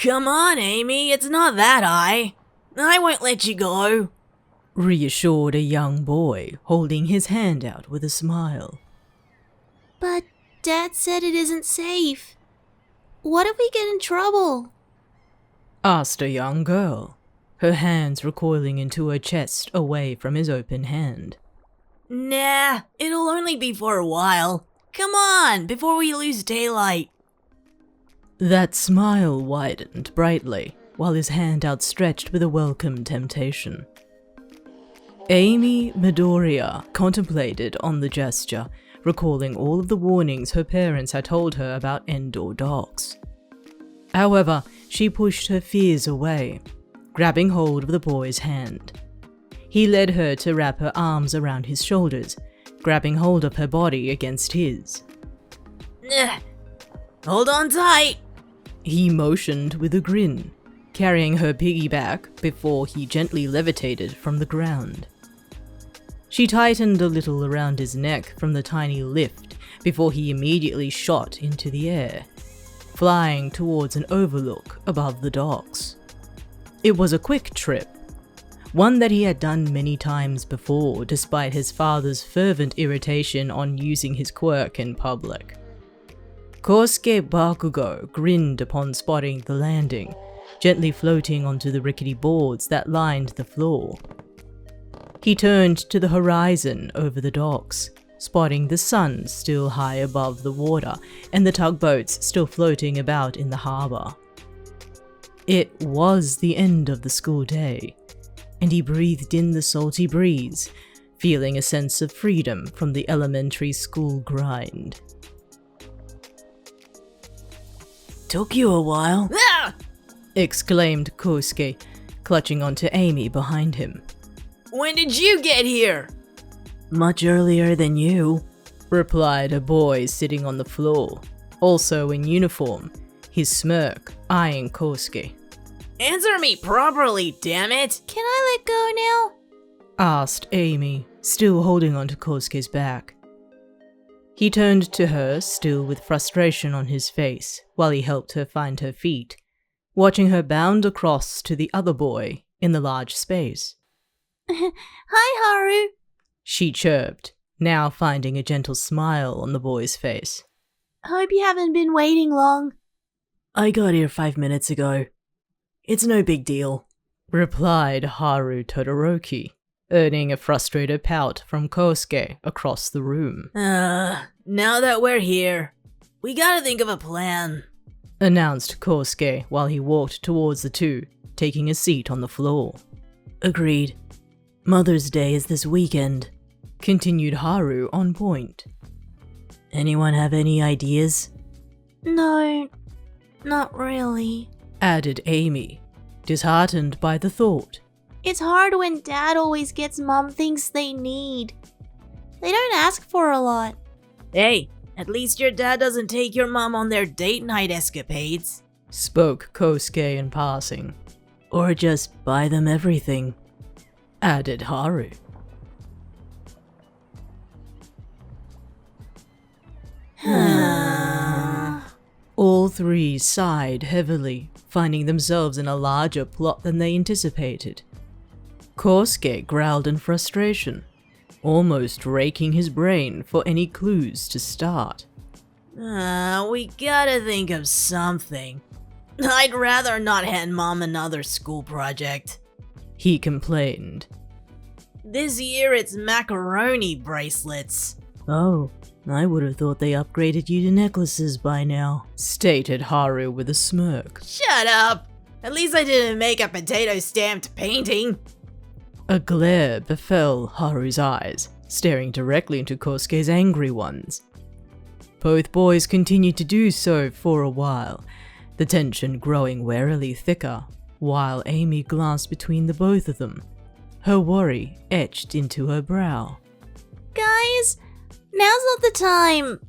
Come on, Amy, it's not that high. I won't let you go, reassured a young boy, holding his hand out with a smile. But Dad said it isn't safe. What if we get in trouble? Asked a young girl, her hands recoiling into her chest away from his open hand. Nah, it'll only be for a while. Come on, before we lose daylight. That smile widened brightly, while his hand outstretched with a welcome temptation. Amy Midoriya contemplated on the gesture, recalling all of the warnings her parents had told her about indoor docks. However, she pushed her fears away, grabbing hold of the boy's hand. He led her to wrap her arms around his shoulders, grabbing hold of her body against his. Hold on tight. He motioned with a grin, carrying her piggyback before he gently levitated from the ground. She tightened a little around his neck from the tiny lift before he immediately shot into the air, flying towards an overlook above the docks. It was a quick trip, one that he had done many times before despite his father's fervent irritation on using his quirk in public. Kosuke Bakugou grinned upon spotting the landing, gently floating onto the rickety boards that lined the floor. He turned to the horizon over the docks, spotting the sun still high above the water and the tugboats still floating about in the harbour. It was the end of the school day, and he breathed in the salty breeze, feeling a sense of freedom from the elementary school grind. Took you a while. Ah! Exclaimed Kosuke, clutching onto Amy behind him. When did you get here? Much earlier than you, replied a boy sitting on the floor, also in uniform, his smirk eyeing Kosuke. Answer me properly, damn it! Can I let go now? Asked Amy, still holding onto Kosuke's back. He turned to her, still with frustration on his face, while he helped her find her feet, watching her bound across to the other boy in the large space. Hi, Haru. She chirped, now finding a gentle smile on the boy's face. Hope you haven't been waiting long. I got here 5 minutes ago. It's no big deal, replied Haru Todoroki, earning a frustrated pout from Kosuke across the room. Now that we're here, we gotta think of a plan, announced Kosuke while he walked towards the two, taking a seat on the floor. Agreed. Mother's Day is this weekend, continued Haru on point. Anyone have any ideas? No, not really, added Amy, disheartened by the thought. It's hard when Dad always gets Mom things they need. They don't ask for a lot. Hey, at least your dad doesn't take your mom on their date night escapades, spoke Kosuke in passing. Or just buy them everything, added Haru. All three sighed heavily, finding themselves in a larger plot than they anticipated. Kosuke growled in frustration, almost raking his brain for any clues to start. We gotta think of something. I'd rather not hand Mom another school project, he complained. This year it's macaroni bracelets. Oh, I would have thought they upgraded you to necklaces by now, stated Haru with a smirk. Shut up! At least I didn't make a potato-stamped painting. A glare befell Haru's eyes, staring directly into Kosuke's angry ones. Both boys continued to do so for a while, the tension growing warily thicker, while Amy glanced between the both of them, her worry etched into her brow. Guys, now's not the time,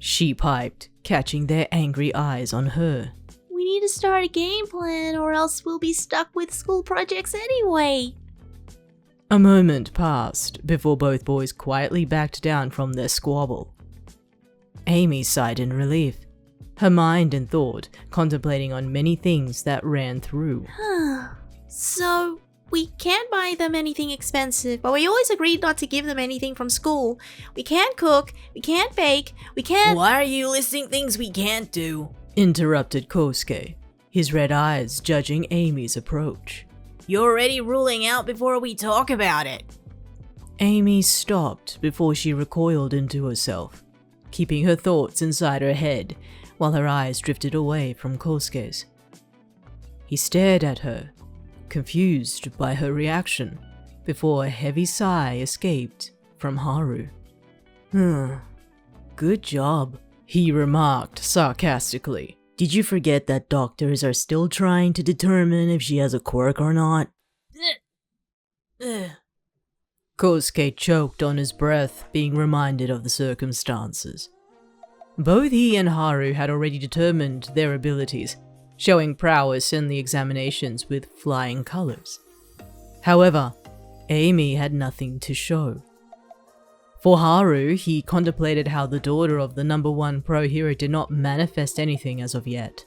she piped, catching their angry eyes on her. We need to start a game plan or else we'll be stuck with school projects anyway. A moment passed before both boys quietly backed down from their squabble. Amy sighed in relief, her mind and thought contemplating on many things that ran through. So, we can't buy them anything expensive, but we always agreed not to give them anything from school. We can't cook, we can't bake, we can't— Why are you listing things we can't do? Interrupted Kosuke, his red eyes judging Amy's approach. You're already ruling out before we talk about it. Amy stopped before she recoiled into herself, keeping her thoughts inside her head while her eyes drifted away from Kosuke's. He stared at her, confused by her reaction, before a heavy sigh escaped from Haru. Good job, he remarked sarcastically. Did you forget that doctors are still trying to determine if she has a quirk or not? Kosuke choked on his breath, being reminded of the circumstances. Both he and Haru had already determined their abilities, showing prowess in the examinations with flying colors. However, Amy had nothing to show. For Haru, he contemplated how the daughter of the #1 pro hero did not manifest anything as of yet.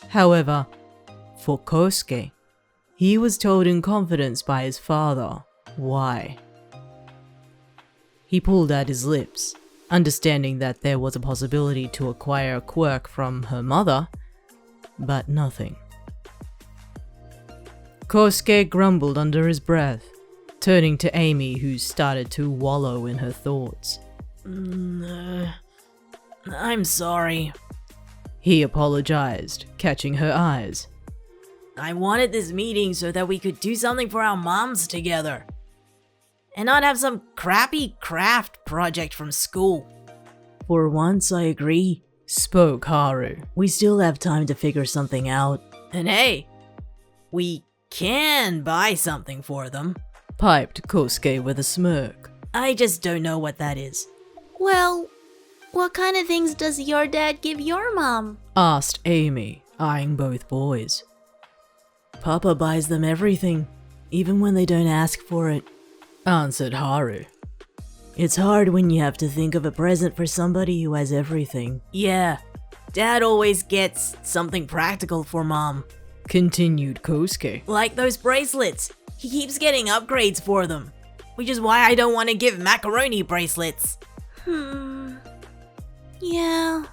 However, for Kosuke, he was told in confidence by his father why. He pulled at his lips, understanding that there was a possibility to acquire a quirk from her mother, but nothing. Kosuke grumbled under his breath, turning to Amy, who started to wallow in her thoughts. I'm sorry. He apologized, catching her eyes. I wanted this meeting so that we could do something for our moms together. And not have some crappy craft project from school. For once, I agree, spoke Haru. We still have time to figure something out. And hey, we can buy something for them, piped Kosuke with a smirk. I just don't know what that is. Well, what kind of things does your dad give your mom? Asked Amy, eyeing both boys. Papa buys them everything, even when they don't ask for it, answered Haru. It's hard when you have to think of a present for somebody who has everything. Yeah, Dad always gets something practical for Mom, continued Kosuke. like those bracelets. He keeps getting upgrades for them, which is why I don't want to give macaroni bracelets. Yeah.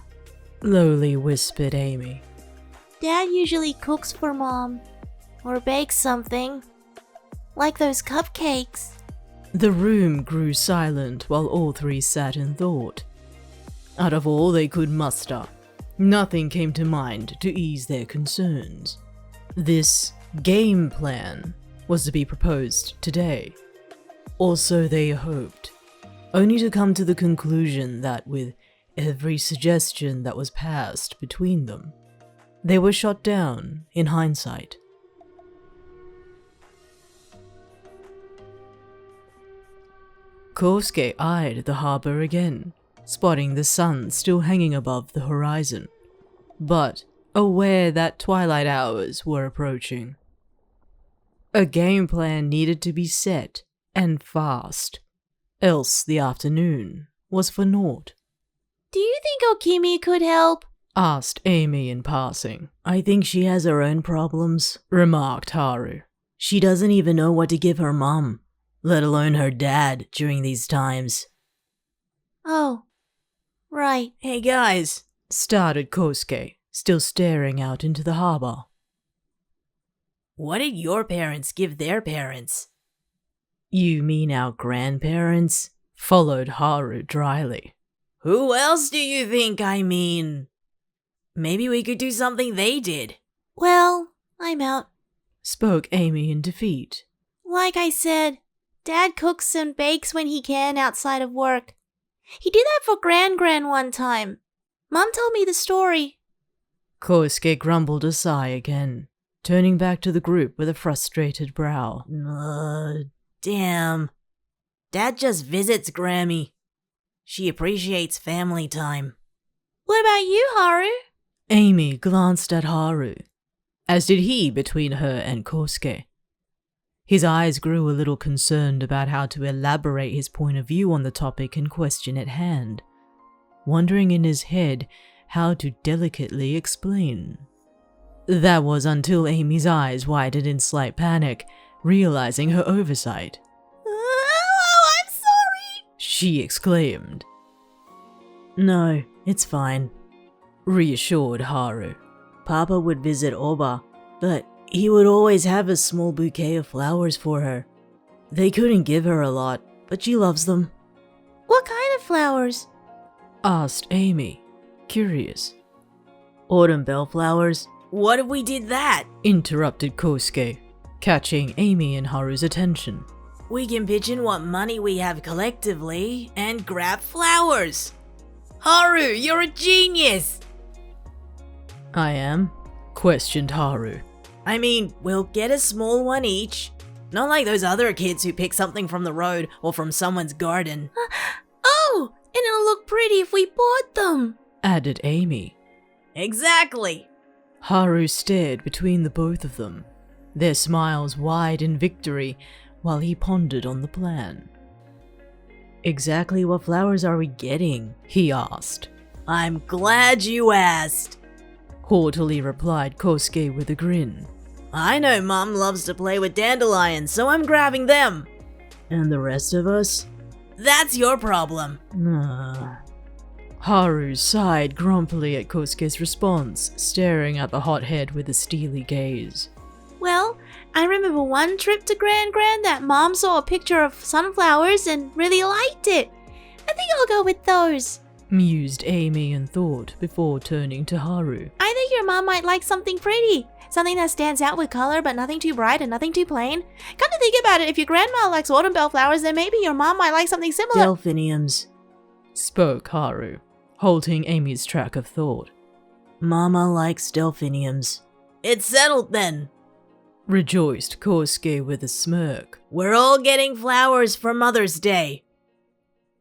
Lowly whispered Amy. Dad usually cooks for Mom. Or bakes something. Like those cupcakes. The room grew silent while all three sat in thought. Out of all they could muster, nothing came to mind to ease their concerns. This game plan was to be proposed today. Or so they hoped, only to come to the conclusion that with every suggestion that was passed between them, they were shot down in hindsight. Kosuke eyed the harbor again, spotting the sun still hanging above the horizon, but aware that twilight hours were approaching. A game plan needed to be set, and fast, else the afternoon was for naught. Do you think Okimi could help? Asked Amy in passing. I think she has her own problems, remarked Haru. She doesn't even know what to give her mom, let alone her dad during these times. Oh, right. Hey guys, started Kosuke, still staring out into the harbor. What did your parents give their parents? You mean our grandparents? Followed Haru dryly. Who else do you think I mean? Maybe we could do something they did. Well, I'm out. Spoke Amy in defeat. Like I said, Dad cooks and bakes when he can outside of work. He did that for Gran one time. Mom told me the story. Kosuke grumbled a sigh again, turning back to the group with a frustrated brow. Damn. Dad just visits Grammy. She appreciates family time. What about you, Haru? Amy glanced at Haru, as did he between her and Kosuke. His eyes grew a little concerned about how to elaborate his point of view on the topic in question at hand, wondering in his head how to delicately explain. That was until Amy's eyes widened in slight panic, realizing her oversight. Oh, I'm sorry! She exclaimed. No, it's fine, Reassured Haru. Papa would visit Oba, but he would always have a small bouquet of flowers for her. They couldn't give her a lot, but she loves them. What kind of flowers? Asked Amy, curious. Autumn bellflowers. What if we did that? Interrupted Kosuke, catching Amy and Haru's attention. We can pitch in what money we have collectively and grab flowers. Haru, you're a genius! I am? Questioned Haru. I mean, we'll get a small one each. Not like those other kids who pick something from the road or from someone's garden. Oh, and it'll look pretty if we bought them. Added Amy. Exactly. Haru stared between the both of them, their smiles wide in victory, while he pondered on the plan. Exactly what flowers are we getting? He asked. I'm glad you asked. Haughtily replied Kosuke with a grin. I know Mom loves to play with dandelions, so I'm grabbing them. And the rest of us? That's your problem. Haru sighed grumpily at Kosuke's response, staring at the hothead with a steely gaze. Well, I remember one trip to Grand that Mom saw a picture of sunflowers and really liked it. I think I'll go with those. Mused Amy in thought before turning to Haru. I think your mom might like something pretty. Something that stands out with color but nothing too bright and nothing too plain. Come to think about it, if your grandma likes autumn bellflowers, then maybe your mom might like something similar. Delphiniums. Spoke Haru, halting Amy's track of thought. Mama likes delphiniums. It's settled then. Rejoiced Kosuke with a smirk. We're all getting flowers for Mother's Day.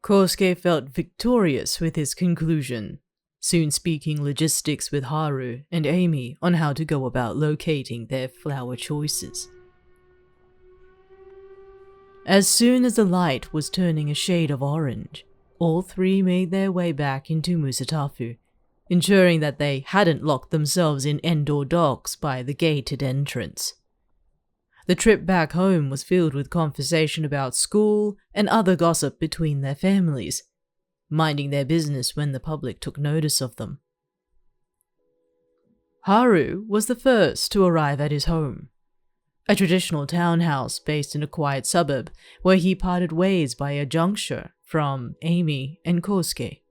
Kosuke felt victorious with his conclusion, soon speaking logistics with Haru and Amy on how to go about locating their flower choices. As soon as the light was turning a shade of orange, all three made their way back into Musatafu, ensuring that they hadn't locked themselves in Endor docks by the gated entrance. The trip back home was filled with conversation about school and other gossip between their families, minding their business when the public took notice of them. Haru was the first to arrive at his home, a traditional townhouse based in a quiet suburb where he parted ways by a juncture from Amy and Kosuke.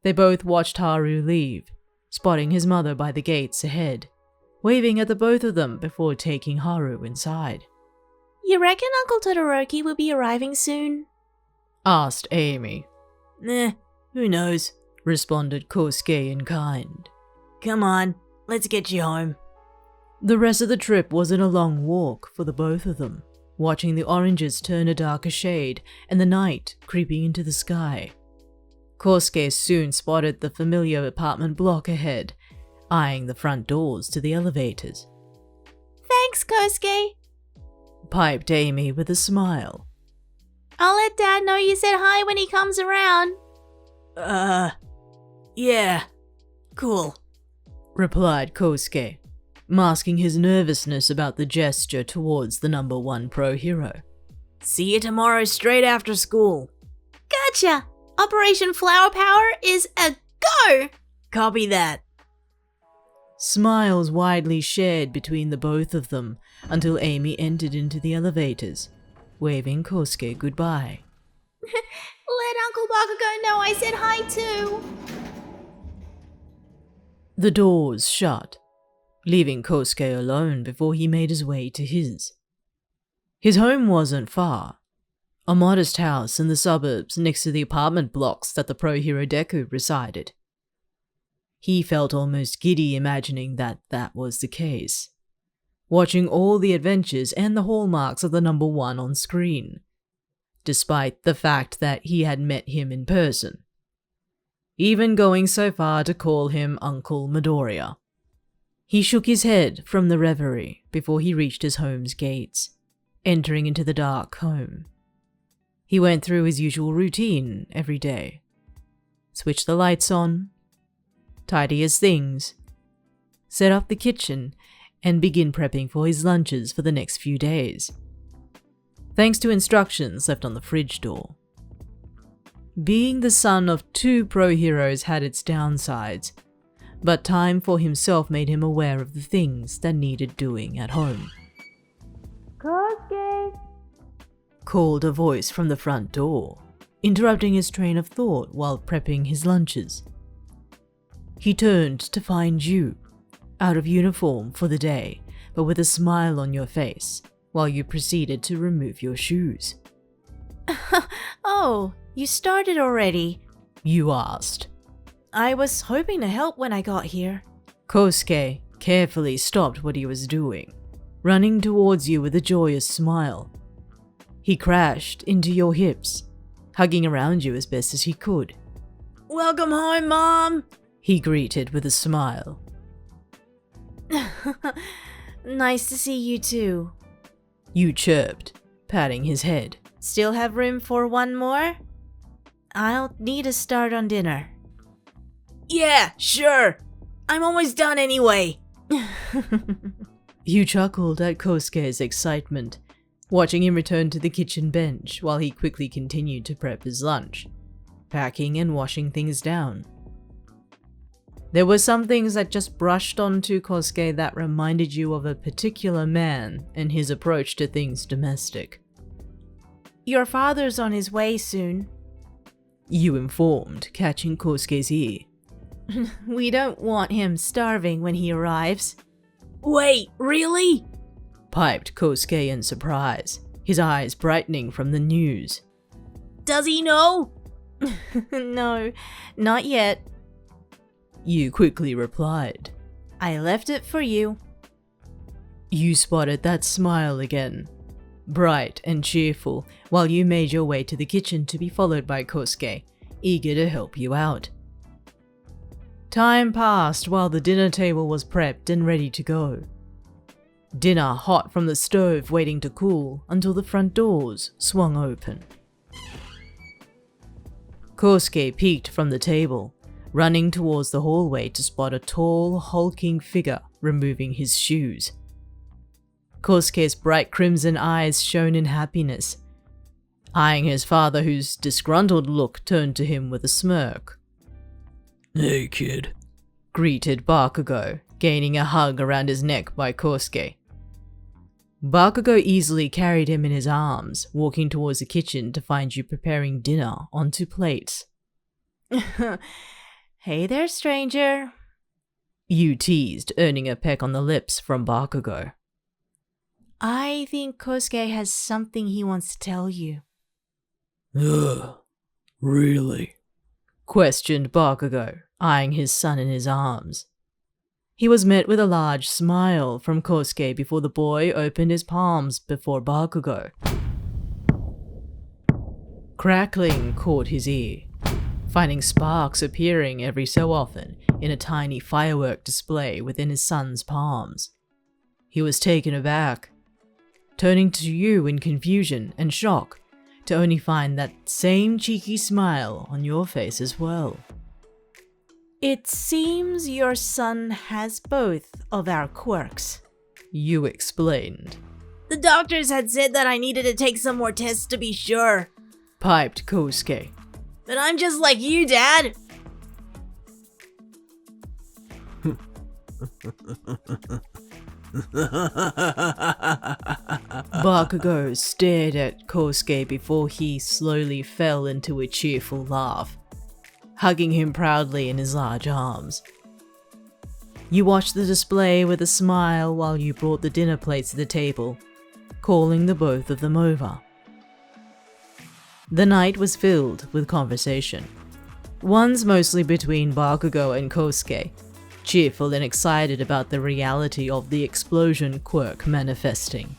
They both watched Haru leave, spotting his mother by the gates ahead, waving at the both of them before taking Haru inside. You reckon Uncle Todoroki will be arriving soon? Asked Amy. Who knows? Responded Kosuke in kind. Come on, let's get you home. The rest of the trip wasn't a long walk for the both of them, watching the oranges turn a darker shade and the night creeping into the sky. Kosuke soon spotted the familiar apartment block ahead, eyeing the front doors to the elevators. Thanks, Kosuke. Piped Amy with a smile. I'll let Dad know you said hi when he comes around. Yeah, cool. Replied Kosuke, masking his nervousness about the gesture towards the number 1 pro hero. See you tomorrow straight after school. Gotcha! Operation Flower Power is a go! Copy that. Smiles widely shared between the both of them until Amy entered into the elevators, waving Kosuke goodbye. Let Uncle Bakugou know I said hi too. The doors shut, leaving Kosuke alone before he made his way to his. His home wasn't far, a modest house in the suburbs next to the apartment blocks that the pro hero Deku resided. He felt almost giddy imagining that was the case, watching all the adventures and the hallmarks of the number 1 on screen, despite the fact that he had met him in person, even going so far to call him Uncle Midoriya. He shook his head from the reverie before he reached his home's gates, entering into the dark home. He went through his usual routine every day. Switch the lights on, tidy his things, set up the kitchen, and begin prepping for his lunches for the next few days, thanks to instructions left on the fridge door. Being the son of 2 pro heroes had its downsides, but time for himself made him aware of the things that needed doing at home. Kosuke! Called a voice from the front door, interrupting his train of thought while prepping his lunches. He turned to find you, out of uniform for the day, but with a smile on your face, while you proceeded to remove your shoes. Oh, you started already? You asked. I was hoping to help when I got here. Kosuke carefully stopped what he was doing, running towards you with a joyous smile. He crashed into your hips, hugging around you as best as he could. Welcome home, Mom! He greeted with a smile. Nice to see you too. You chirped, patting his head. Still have room for one more? I'll need to start on dinner. Yeah, sure. I'm almost done anyway. You chuckled at Kosuke's excitement, watching him return to the kitchen bench while he quickly continued to prep his lunch, packing and washing things down. There were some things that just brushed onto Kosuke that reminded you of a particular man and his approach to things domestic. Your father's on his way soon. You informed, catching Kosuke's ear. We don't want him starving when he arrives. Wait, really? Piped Kosuke in surprise, his eyes brightening from the news. Does he know? No, not yet. You quickly replied. I left it for you. You spotted that smile again, bright and cheerful, while you made your way to the kitchen to be followed by Kosuke, eager to help you out. Time passed while the dinner table was prepped and ready to go. Dinner hot from the stove waiting to cool until the front doors swung open. Kosuke peeked from the table, running towards the hallway to spot a tall, hulking figure removing his shoes. Kosuke's bright crimson eyes shone in happiness, eyeing his father, whose disgruntled look turned to him with a smirk. Hey kid, Greeted Bakugou, gaining a hug around his neck by Kosuke. Bakugou easily carried him in his arms, walking towards the kitchen to find you preparing dinner onto plates. Hey there, stranger. You teased, earning a peck on the lips from Bakugou. I think Kosuke has something he wants to tell you. Really? Questioned Bakugou, eyeing his son in his arms. He was met with a large smile from Kosuke before the boy opened his palms before Bakugou. Crackling caught his ear, finding sparks appearing every so often in a tiny firework display within his son's palms. He was taken aback, turning to you in confusion and shock to only find that same cheeky smile on your face as well. It seems your son has both of our quirks. You explained. The doctors had said that I needed to take some more tests to be sure. Piped Kosuke. But I'm just like you, Dad. Bakugou stared at Kosuke before he slowly fell into a cheerful laugh, hugging him proudly in his large arms. You watched the display with a smile while you brought the dinner plates to the table, calling the both of them over. The night was filled with conversation. One's mostly between Bakugou and Kosuke, cheerful and excited about the reality of the explosion quirk manifesting.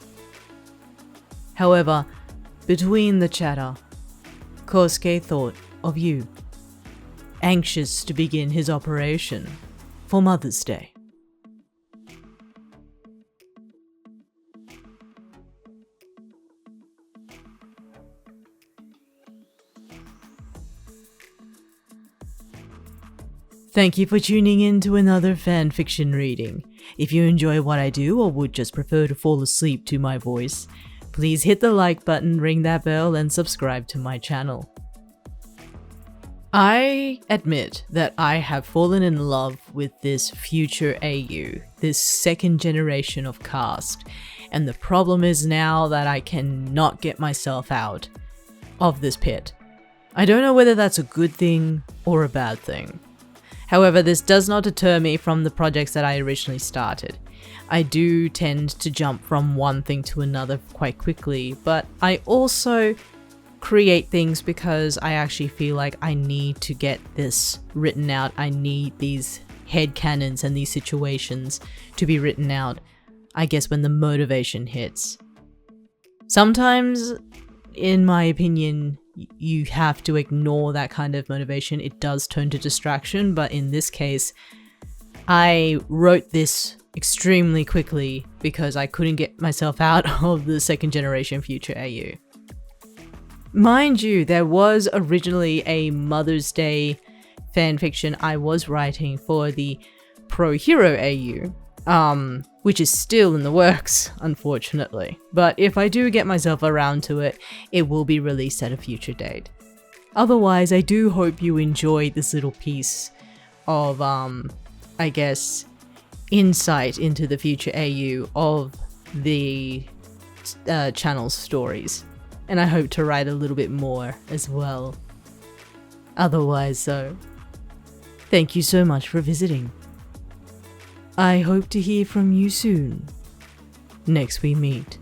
However, between the chatter, Kosuke thought of you, anxious to begin his operation for Mother's Day. Thank you for tuning in to another fanfiction reading. If you enjoy what I do or would just prefer to fall asleep to my voice, please hit the like button, ring that bell, and subscribe to my channel. I admit that I have fallen in love with this future AU, this second generation of cast, and the problem is now that I cannot get myself out of this pit. I don't know whether that's a good thing or a bad thing. However, this does not deter me from the projects that I originally started. I do tend to jump from one thing to another quite quickly, but I also create things because I actually feel like I need to get this written out. I need these headcanons and these situations to be written out, I guess, when the motivation hits. Sometimes, in my opinion, you have to ignore that kind of motivation. It does turn to distraction, but in this case, I wrote this extremely quickly because I couldn't get myself out of the second generation future AU. Mind you, there was originally a Mother's Day fanfiction I was writing for the Pro Hero AU, which is still in the works, unfortunately. But if I do get myself around to it, it will be released at a future date. Otherwise, I do hope you enjoyed this little piece of, I guess, insight into the future AU of the channel's stories. And I hope to write a little bit more as well. Otherwise, thank you so much for visiting. I hope to hear from you soon, next we meet.